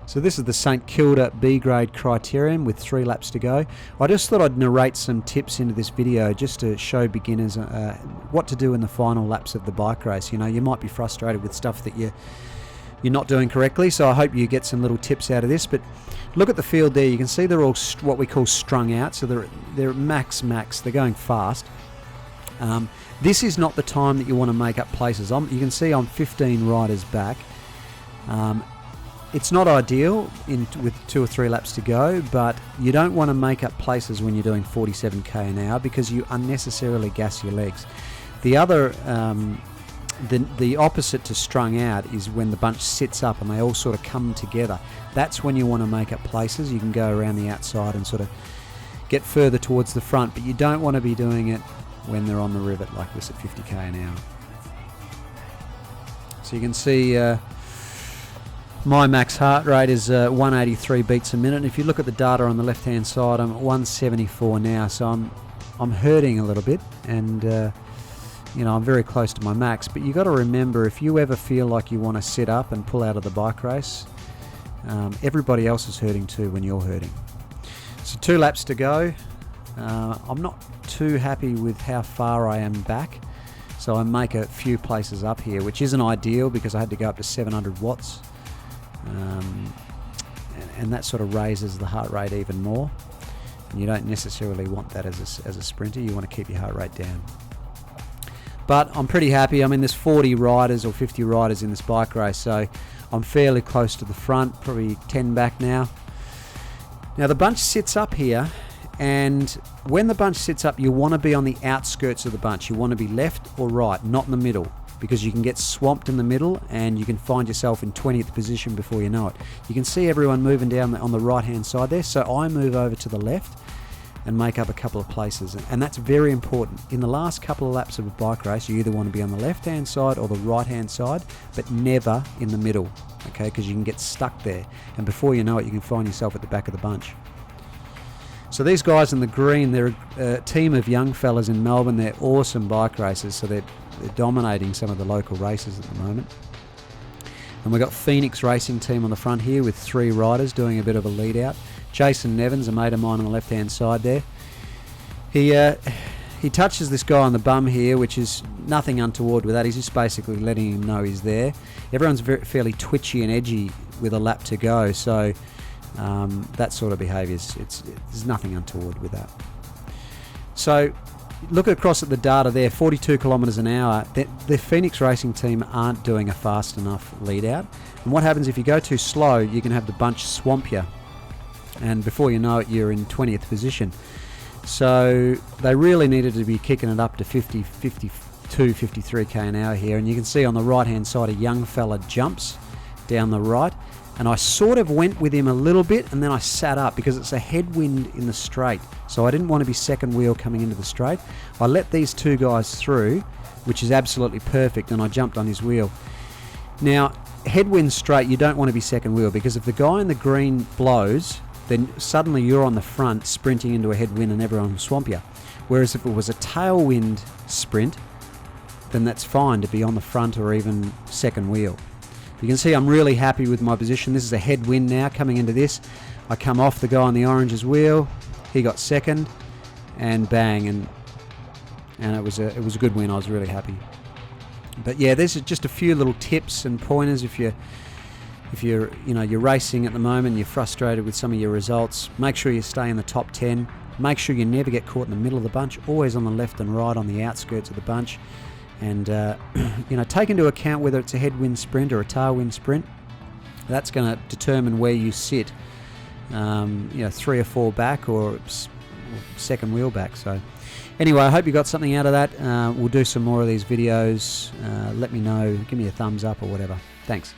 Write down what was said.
So this is the St Kilda B grade criterium with 3 laps to go. I just thought I'd narrate some tips into this video just to show beginners what to do in the final laps of the bike race. You know, you might be frustrated with stuff that you're not doing correctly, so I hope you get some little tips out of this. But look at the field there. You can see they're all what we call strung out, so they're max. They're going fast. This is not the time that you want to make up places. You can see I'm 15 riders back. It's not ideal with 2 or 3 laps to go, but you don't want to make up places when you're doing 47k an hour because you unnecessarily gas your legs. The other, the opposite to strung out is when the bunch sits up and they all sort of come together. That's when you want to make up places. You can go around the outside and sort of get further towards the front, but you don't want to be doing it when they're on the rivet like this at 50k an hour. So you can see my max heart rate is 183 beats a minute. And if you look at the data on the left hand side, I'm at 174 now, so I'm hurting a little bit, and you know, I'm very close to my max. But you got to remember, if you ever feel like you want to sit up and pull out of the bike race, everybody else is hurting too when you're hurting. So 2 laps to go. I'm not too happy with how far I am back, so I make a few places up here, which isn't ideal because I had to go up to 700 watts. And that sort of raises the heart rate even more. And you don't necessarily want that as a sprinter. You want to keep your heart rate down. But I'm pretty happy. I mean, there's 40 riders or 50 riders in this bike race, so I'm fairly close to the front, probably 10 back now. Now the bunch sits up here, and when the bunch sits up, you want to be on the outskirts of the bunch. You want to be left or right, not in the middle, because you can get swamped in the middle and you can find yourself in 20th position before you know it. You can see everyone moving down on the right hand side there, so I move over to the left and make up a couple of places, and that's very important. In the last couple of laps of a bike race, you either want to be on the left hand side or the right hand side, but never in the middle, okay, because you can get stuck there, and before you know it, you can find yourself at the back of the bunch. So these guys in the green, they're a team of young fellas in Melbourne. They're awesome bike racers, so they're dominating some of the local races at the moment. And we've got Phoenix Racing Team on the front here with 3 riders doing a bit of a lead out. Jason Nevins, a mate of mine on the left hand side there. He touches this guy on the bum here, which is nothing untoward with that. He's just basically letting him know he's there. Everyone's fairly twitchy and edgy with a lap to go, so that sort of behaviour, there's nothing untoward with that. So look across at the data there, 42 kilometres an hour. The Phoenix Racing Team aren't doing a fast enough lead out. And what happens if you go too slow, you can have the bunch swamp you. And before you know it, you're in 20th position. So they really needed to be kicking it up to 50, 52, 53k an hour here. And you can see on the right hand side, a young fella jumps down the right. And I sort of went with him a little bit, and then I sat up because it's a headwind in the straight. So I didn't want to be second wheel coming into the straight. I let these 2 guys through, which is absolutely perfect, and I jumped on his wheel. Now, headwind straight, you don't want to be second wheel, because if the guy in the green blows, then suddenly you're on the front sprinting into a headwind and everyone will swamp you. Whereas if it was a tailwind sprint, then that's fine to be on the front or even second wheel. You can see I'm really happy with my position. This is a headwind now coming into this. I come off the guy on the orange's wheel. He got second, and bang, and it was a good win. I was really happy. But yeah, there's just a few little tips and pointers if you're racing at the moment, you're frustrated with some of your results. Make sure you stay in the top 10. Make sure you never get caught in the middle of the bunch. Always on the left and right, on the outskirts of the bunch. And take into account whether it's a headwind sprint or a tailwind sprint. That's going to determine where you sit. 3 or 4 back or second wheel back. So anyway, I hope you got something out of that. We'll do some more of these videos. Let me know. Give me a thumbs up or whatever. Thanks.